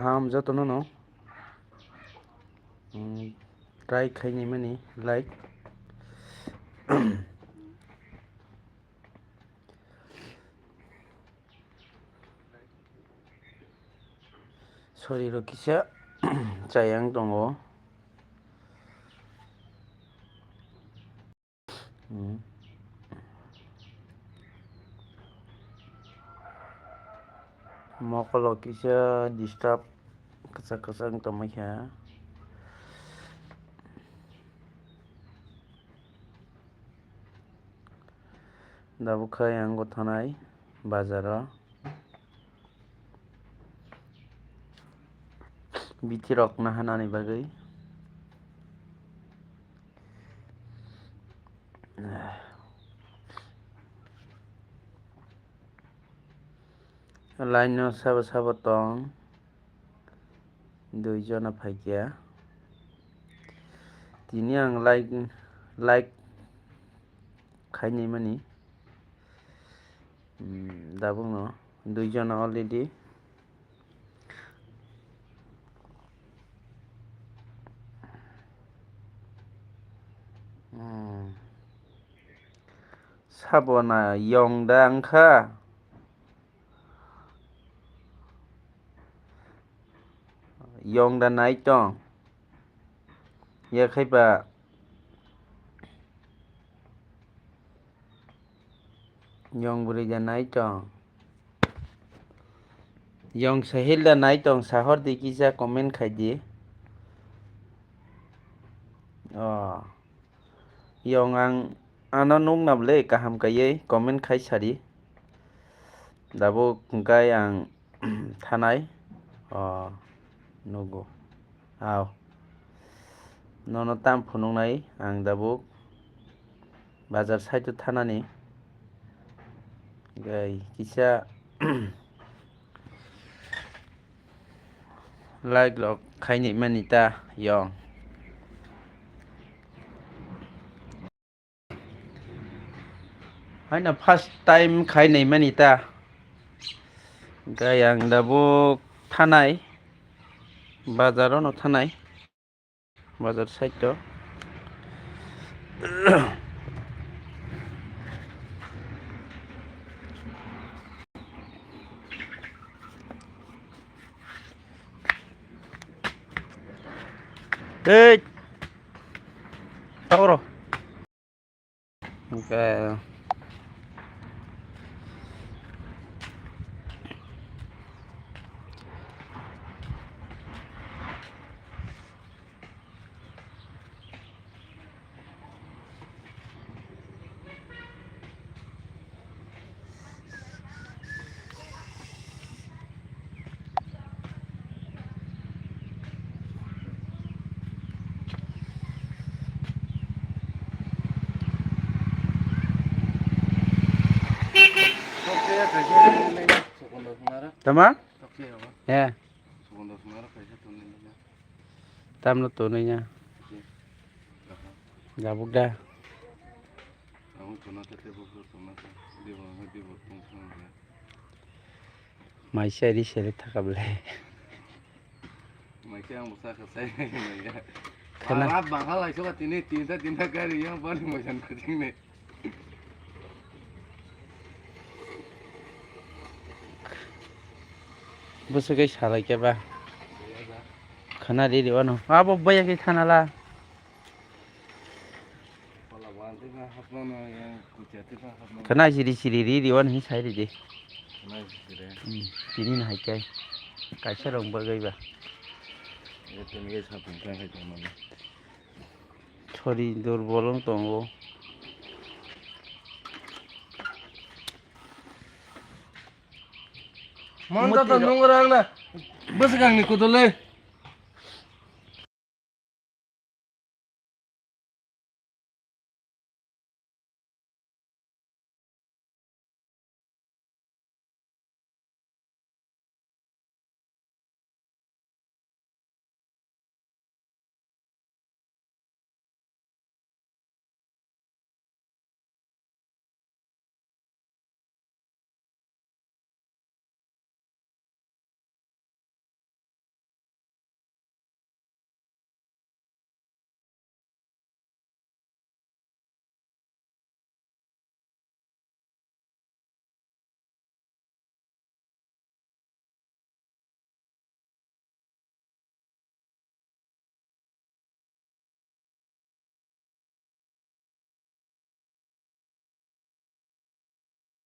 Ham jotono no try khaini mani like sorry ro kisa chayang tongo mokolo kisa disturb kasang tongmaikha dabu khai ang thanai bazaro biti rok nahanani bagui line no sabo tong duijona phaikya tini ang like khaini mani dabu no duijona already sabona yongda angkha yongda naitong yakhaiba yong burida naitong yong sahilda naitong sahor dikisa comment khaidi yong ang ano nung nable kaham kaye comment khai sari dabu kai ang thanai nugo aw nono tam phunung nai ang dabu bazar side thanani gai kisa like lok khaini manita yong haina first time khaini manita gai ang dabu thanai bazaro no thanai bazar side to Hey, tauro. Okay. Tama? Ya. Tam lo tunai nya. Gabuk dah. Maisha di seri takable. Maisha yang besar kesai ya. Karena bangkal itu kan ini tinta kari yang paling macam kucing nih. Busu kai salai ke ba? Khana di wano. Abo baya kai thana la. Khana siri di wan hi sai di. Sini na hai kai. Kai sa rong ba gai ba. Sorry dur bolong tongo. Mantap tuh nunggu orang na. Bos kang nih kutule.